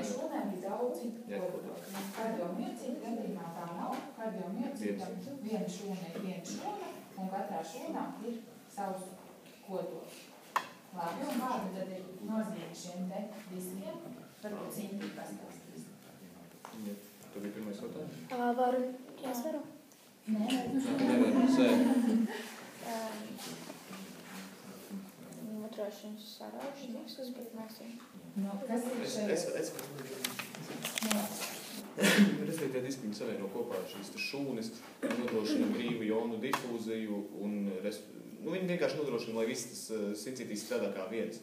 šūnai bija daudzi kodoli. Kardiomiocīta gadījumā tā nav. Kardiomiocītam viena šūna ir viena šūna, un katrā šūnā ir savs kodols. Labi, un kāda tad ir nozīme šiem te diskiem? Varbūt Cinti pastāstīs. Tu bija pirmais jautājums? Varu, es varu? Nē, droši vien sarauši diskus, bet nesam. Kas ir šeit? Respektīvi, tie diski viņi savieno kopā šīs šūnas, nodrošina brīvu jonu difūziju un viņi vienkārši nodrošina, lai viss tas sincītīs strādā kā viens.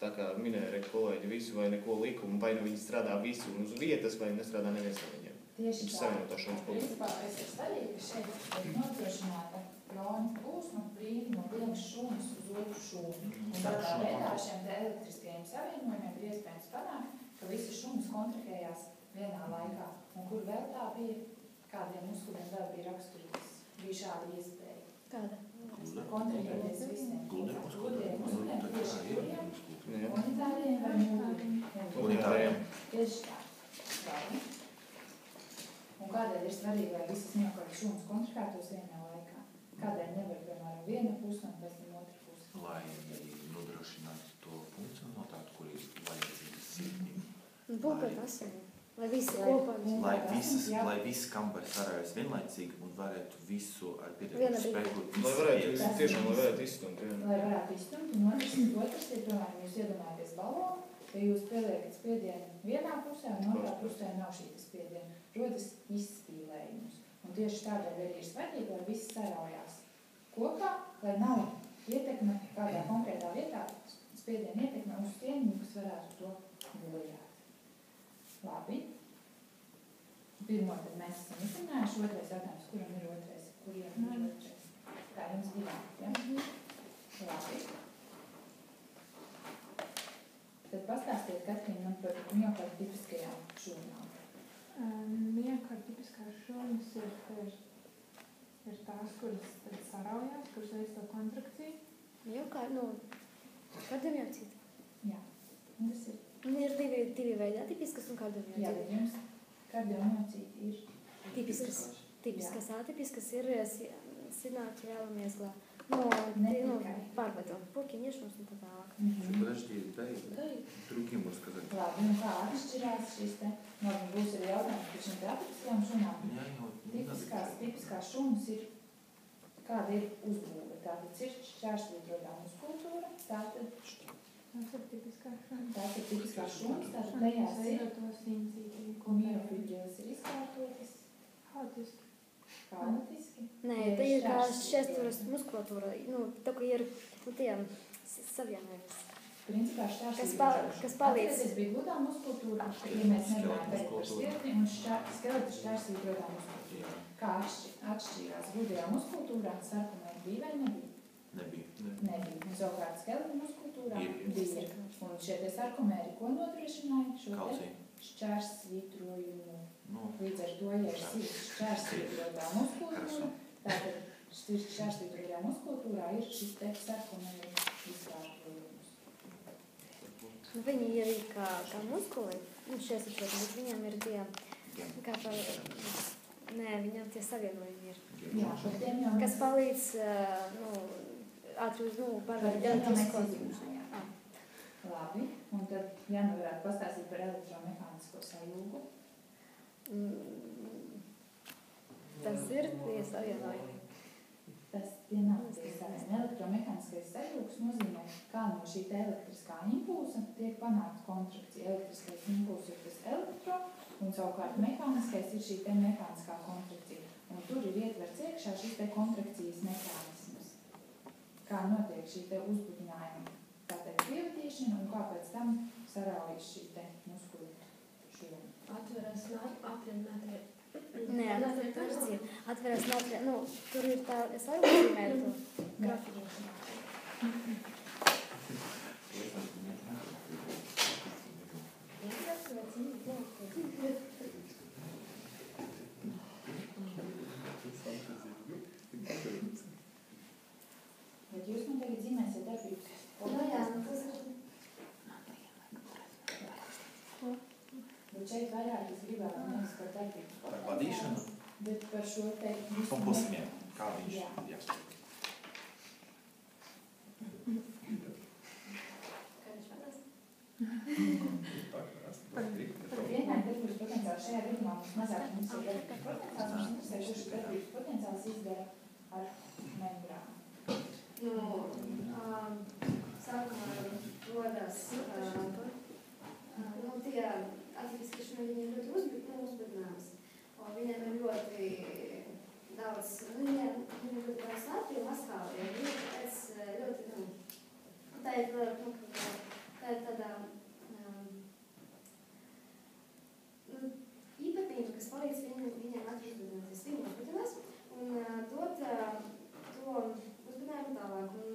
Tā kā minēja kolēģi visu vai neko likumu, vai nu viņi strādā visu uz vietas, vai nestrādā neviens no viņiem. Tieši tā. Principā, es ir svarīgi, ka šeit ir nodrošināta jonu plūsma brīvi no vienas šūnas uz otru šūnu. Un tādā veidā šiem elektriskajiem savienojumiem ir iespējams panākt, ka visas šūnas kontrahējās vienā laikā. Un kur vēl tā bija, kādiem muskuliem vēl bija raksturīgs, bija šāda iespēja. Kāda? Kontrahēties visiem. Gudriem muskuliem, tieši kuriem, unitāriem vai unitāriem. Tieši tā. Un kādēļ ir svarīgi, lai visas miokarda šūnas kontrahētos vienā laikā? Kādēļ nevar, piemēram, viena puse un pēc tam otra puse? Lai nodrošinātu to funkcionalitāti, kur ir vajadzīgas sirdīm. Būpēt asini. Lai visi kopā. Lai visi kambari sarājas vienlaicīgi un varētu visu ar pietiekumu spēku. Lai varētu izstumt. Lai varētu izstumt. Un otrs ir, piemēram, jūs iedomājaties balonu, ja jūs pieliekat spiedienu vienā pusē un otrā pusē nav šī spiediena. Rodas izspīlējums. Un tieši tādēļ arī ir svarīgi, lai viss saraujās kopā, lai nav ietekme kādā konkrētā vietā, spiediena ietekme uz ciemiņu, kas varētu to bojāt. Labi. Pirmo tad mēs esam izrunājuši. Otrais jautājums, kuram ir otrais? Kuriem ir otrais? Tā jums divām, ja? Labi. Tad pastāstiet, Katrīna, par miokarda tipiskajām šūnām. Miokarda tipiskās šūnas ir tās, kuras saraujās, kuras veic to kontrakciju. Kardiomiocīta. Jā, un tas ir. Ir divi veidi, tipiskas un kardiomiocīta. Jā, bet jums kardiomiocīta ir tipiskas, atipiskas ir sinātu vēlamies glā. Pārbaudām, pokiņiešums un tā tālāk. Подожди, дай другим рассказать. Labi, un kā atšķirās šīs te? Varbūt būs arī jautājums par šīm te atipiskajām šūnām. Tipiskās šūnas ir, kāda ir uzbūve. Tātad ir šķērsvītrotā muskultūra, tātad tipiskās šūnas, tātad tajās ir miofibrilles ir izkārtotas. Haotiski? Nē, tā ir kā šķērsturas muskulatūra, tā kā ir tiem savienojums. Principā kas palīdz. Atcerieties, bija gludā muskultūra, ja mēs nevarētu teikt par stirni, un skeleta šķērsvītrotā muskultūra. Kā atšķīrās gludajā muskultūrā, sarkomēri bija vai nebija? Nebija. Un savukārt skeleta muskultūrā bija. Un šie te sarkomēri ko nodrošināja? Šo te šķērsvītrojumu. Līdz ar to, ja ir šķērsvītrotā muskultūra, tātad šķērsvītrotā muskultūrā ir šis te sarkomēri izkārtojums. Viņi ir kā muskuli, šķērsvītrotā, bet viņam ir tie, kā par, viņam tie savienojumi ir. Jā, par tiem jau kas palīdz, ātri pārvarēt elektrisko. Labi, un tad Jana varētu pastāstīt par elektromehānisko sajūgu. Tas ir tie savienojumi. Tas nav tie savienojumi. Elektromehāniskais sajūgs nozīmē, kā no šī elektriskā impulsa tiek panākt kontrakcija. Elektriskais impulss ir tas elektro, un savukārt mehāniskais ir šī mehāniskā kontrakcija. Un tur ir ietverts iekšā šis kontrakcijas mehānisms. Kā notiek šī uzbudinājuma tātad pievadīšana un kā pēc tam saraujas šī muskulu šūna. Atveras natrija. Nē, atveras natrija. Tur ir tā, es varu uzzīmēt to grafiku. Bet jūs man tagad zīmēsiet darbības. Jā, tas ir. Bet šeit vairāk es gribētu nevis par darbības Par vadīšanu? Bet par šo te visu Un posmiem. Kā viņš? Jā. Jā. Vienmēr darbības potenciāls šajā gadījumā mums mazāk mums ir darbības potenciāls, mums interesē, kurš darbības potenciāls izdara ar membrānu. Sākumā rodās tie atipiski, ka viņiem ļoti uzbudinājums. Viņiem ir ļoti daudz, viņiem ļoti daudz natriju un asfāliju. Tā ir tādā īpatnība, kas palīdz viņiem ātri uzbudināties. Viņi uzbudinās un dot to uzbudinājumu tālāk. Un,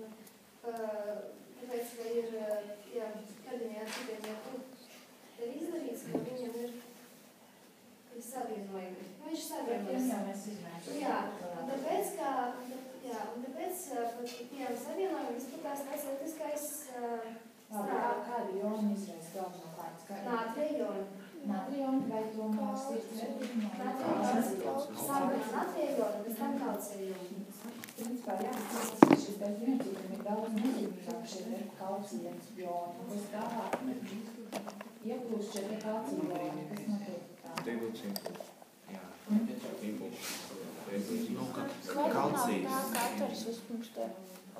tāpēc, ka ir, kad viņi atcitiem ir izdarīts, ka viņiem ir savienojumi. Viņš savienojas. Jā, un tāpēc, pat tiem savienojumiem izplatās tāds lietiskais Kādu jonu izraisa galvenokārt? Nātrija jona. Natrija jona vai tomēr sirds redījuma? Natrija jona, bez tam kalcija jona. Principā jāsaka, ka šis darbiniecīgam ir daudz nozīmīgāk šeit ir kalcija jona. Bez tā ieplūst šeit ir kalcija jona, kas notiek tā. Tīdūks impulss. Jā. Impulss. Nu, kad Vai nav kalcijas. tā, ka atveras vispirms tie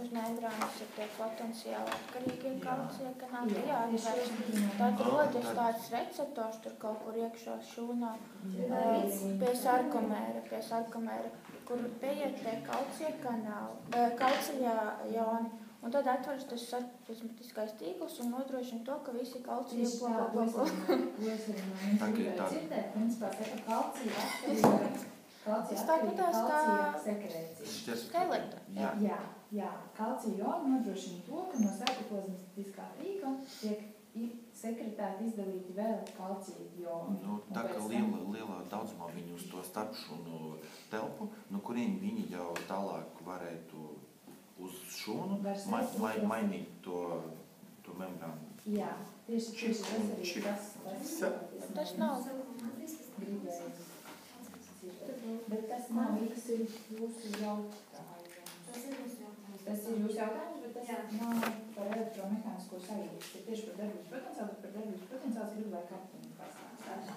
uz membrānas ir tie potenciāli atkarīgie kalcija, ka nav jāatver. Tad rodas tāds receptors tur kaut kur iekšā šūnā pie sarkomēra, kur pieiet tie kalcija joni. Un tad atveras tas sarkoplasmatiskais tīkls un nodrošina to, ka visi kalcija Tieši tā, ko es gribēju dzirdēt, principā saka kalcija atkarīga kalcija sekrecija. Skeleta. Jā, kalcija jona nodrošina to, ka no sarkoplasmatiskā tīkla tiek sekretēti izdalīti vēl kalcija joni. Nu, tā kā lielā daudzumā viņi uz to starpšūnu telpu, no kuriem viņi jau tālāk varētu uz šūnu mainīt to membrānu. Jā, tieši tas arī Tas nav. gribējis. Bet tas nav jūsu jautājums. Tas ir jūsu jautājums, bet tas nav par elektromehānisko sajūtu. Tas ir tieši par darbības potenciālu, bet par darbības potenciālu gribu, lai Katrīna pastāstā.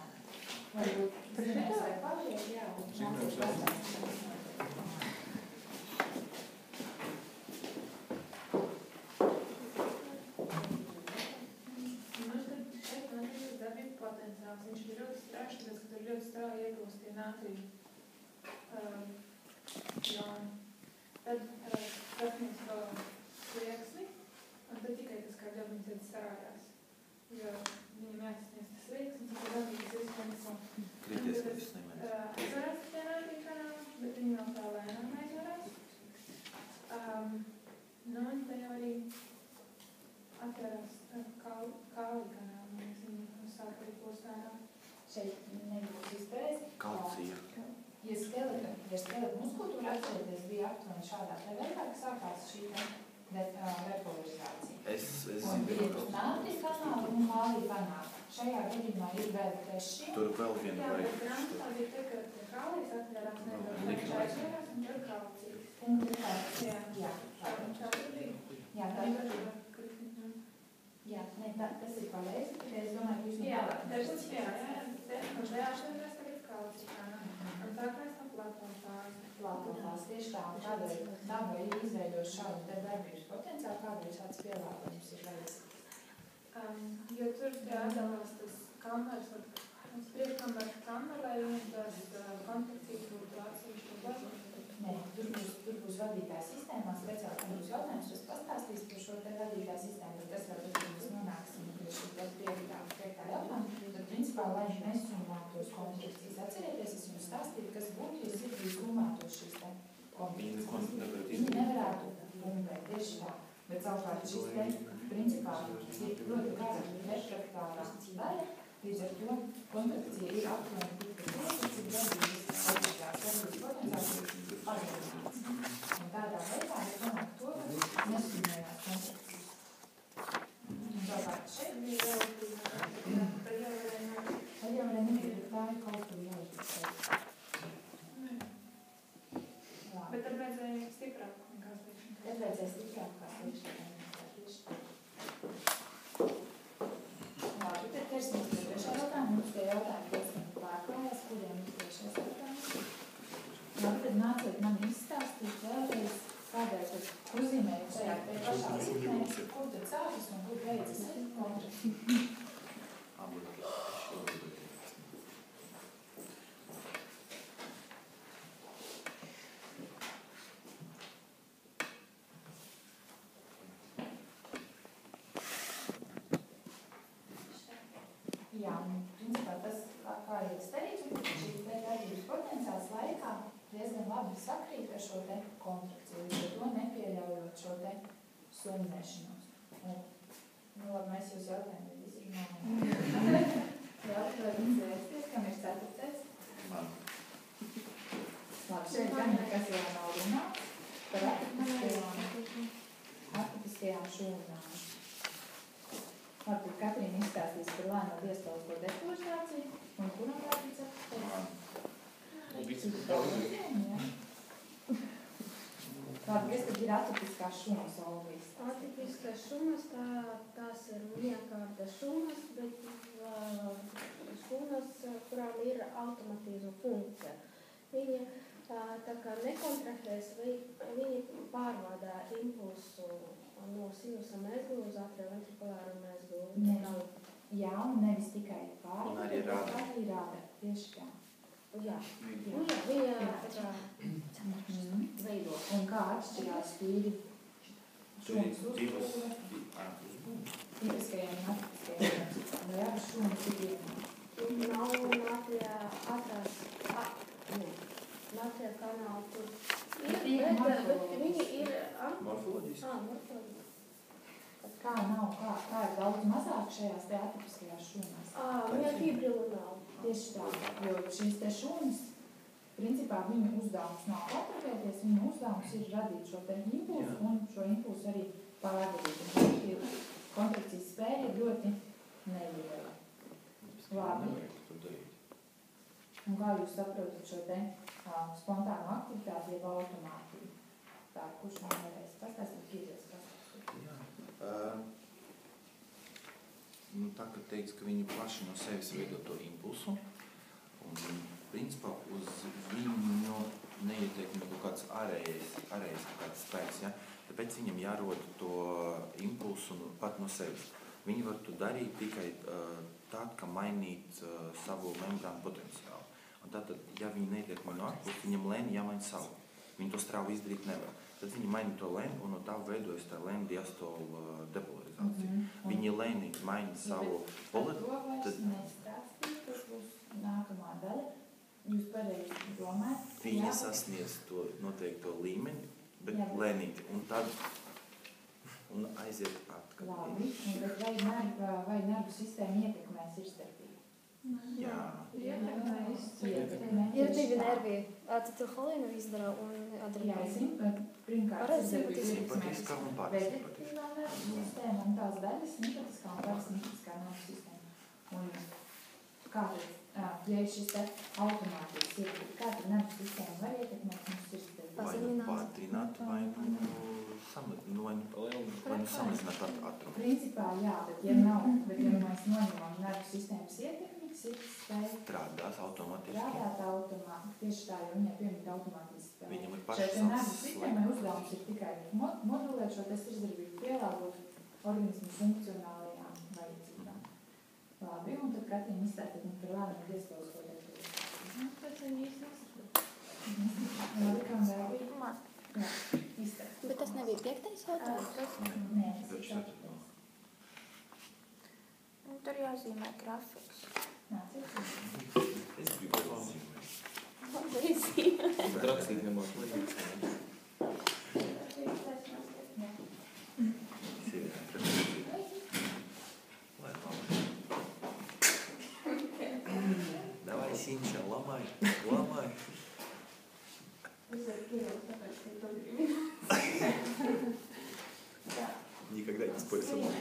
Varbūt zinās vai paliek, jā, un nācies pastāstīt. Viņš ir ļoti strāšs, tāpēc, ka tur ļoti strauji ieplūst tie nātrija joni. Tad raknīs to slieksni, un tad tikai tas kā ļabiņas tad strādās. Jo viņam jāsasniedz tas slieksnis, un tad ļabiņas izsniedz. Kritiskais līmenis. Aizvarās tie nātrija kanāli, bet viņi vēl tā lēnām aizvarās. Un te jau arī atverās kāli kanāli, viņi sāk arī postārā. Šeit nebūs izpējas. Kalcija. Ja skeleta muskultūra atcerieties bija aptuveni šādā te veidā, ka sākās šī repolarizācija. Es Un zinu, bija nātrija kanāli un kālija kanāli. Šajā gadījumā ir vēl trešie. tur vēl viena Jā, vajag. bet grāmatā bija te, ka kālijas atverās nedaudz, viņš aizverās un tad kalcijas. Jā, tas ir pareizi, tikai es domāju, ka jūs jā, te un reāšana tagad kalcija. Un sākās no platofās tieši tā, un kādēļ dabai izveidot šādu te darbības potenciālu, kādēļ šāds pielāgojums ir vajadzīgs. Jo tur atdalās tas kameras, mums priekškameras kamera, lai viņam tās kontakcijas būtu atsevišķi plašāk. Nē, tur būs vadītāja sistēmā, speciāli, kad būs jautājums, es pastāstīšu par šo te vadītāja sistēmu, bet tas vēl tad, kad mēs nonāksim pie šī piektā jautājuma, tad principā, lai mēs summātos konstrukcijas. Atcerieties, es jums stāstīju, kas būtu, ja sirdīs summātos šīs te konstrukcijas. Viņi nevarētu bumbēt, tieši tā, bet savukārt šis te principā ir ļoti gara refraktāra daļa, līdz ar to kontrakcija ir aptuveni tik cik darbības potenciāls ir pazemināts. Un tādā veidā ir panākt to, ka nesumējās kontrakcijas. Un savukārt šeit tad jau ķersimies pie trešā jautājuma. Mums tie jautājumi diezgan pārklājās, kuriem ir trešais jautājums. Labi, tad nāciet man izstāstīt vēlreiz, kādēļ tad uzzīmējot šajā pie pašā liknē, kur tad sākas un kur beidzas kontrakts. Jā, un principā tas, kā jau es teicu, šī te darbības potenciāls laikā diezgan labi sakrīt ar šo te kontrakciju, jo to nepieļaujot šo te summēšanos. Nu, labi, mēs jūs jautājumu izrunājam. Jā, vai jums vēsties, kam ir ceturtais? Man. Labi, šeit gan nekas jau nav runāts par atipiskajām šūnām. Labi, Katrīna izstāstīs par lēno diastolisko depolarizāciju, un kuram vajadzīs ceturtais? Labi, kas tad ir atipiskās šūnas, Olvis? Atipiskās šūnas, tās ir miekārtas šūnas, bet šūnas, kurām ir automatisma funkcija. Viņi tā kā nekontraktēs, viņi pārvādā impulsu no sinusa mezglu uz atrioventrikulāro mezglu. Jā, un nevis tikai Un arī rāda. Arī rāda, tieši tā. Jā, viņa tā kā veido. Un kā atšķirās tīri Tur ir šūnas divas uzbūve? uzbūves. Tipiskajiem un atipiskajiem. Vai abas šūnas ir vienā? Nav natrija atrās, natrija kanāla tur. Bet viņi ir, Morfoloģiski. morfoloģiski. Kā nav, kā ir daudz mazāk šajās te atipiskajās šūnās? Viņa fibrilu nav. Tieši tā, jo šīs te šūnas, principā viņu uzdevums nav kontraktēties, viņu uzdevums ir radīt šo te impulsu un šo impulsu arī pārdarīt. Kontrakcijas spēja ir ļoti neliela. Labi. Un kā jūs saprotat šo te spontānu aktivitāti, jeb automātiju? Tā, kurš man varēs pastāstīt, Kīries, kas tas ir? Jā. Nu, tā, ka teiks, ka viņi paši no sevis veido to impulsu, un principā uz viņu neietekmē kaut kāds ārējais kāds spēks, ja? Tāpēc viņam jārod to impulsu pat no sevis. Viņi var to darīt tikai tad, ka mainīt savu membrānu potenciālu. Un tātad, ja viņi neietekmē no ārpus, viņam lēni jāmaina savu. Viņi to strauji izdarīt nevar. Tad viņi maina to lēni, un no tā veidojas tā lēna diastola depolarizācija. Viņi lēni maina savu polaritāti. To vairs nestāstīt, tas būs nākamā daļa. Jūs pareizi domājat? Viņi sasniedz to noteikto līmeni, bet lēnīgi, un tad un aiziet atkārt. Labi, bet vai nervu sistēma ietekmē sirdsstarpību? Jā. Ir divi nervi, acetilholīnu izdara un adrenalīnu. Jā, pirmkārt, simpatiskā un vegetatīvā nervu sistēma un tās daļas simpatiskā un parasimpatiskā nervu sistēma. Un kā tad, ja ir šis te automātijas ietekmi, kā tad nervu sistēma var ietekmēt mums sirdsstarpību? Vai nu pātrināt, vai nu samazināt ātrumu. Principā jā, bet ja mēs noņemam nervu sistēmas ietekmi, sirdsspēja strādās automātiski. Strādāt automātiski, tieši tā, jo viņai piemīt automātiski spēja. Viņam ir šeit nervu sistēmai uzdevums ir tikai modulēt šo te sirdsdarbību, pielāgot organismu funkcionālajām vajadzībām. Labi, un tad Katrīna izstāstīt par lēnām diastolisko depolarizāciju. Tas viņi īsti nesaprot. Labi, kam vēl bija? Man. Jā, izstāstīt. Bet tas nebija 5. jautājums? Nē, tas ir 4. Tur jāzīmē grafiks. Nāciet. Es gribu pazīmēt. Bet rakstīt nemāk līdzi. Давай, Синча, ломай. Никогда не спорь со мной.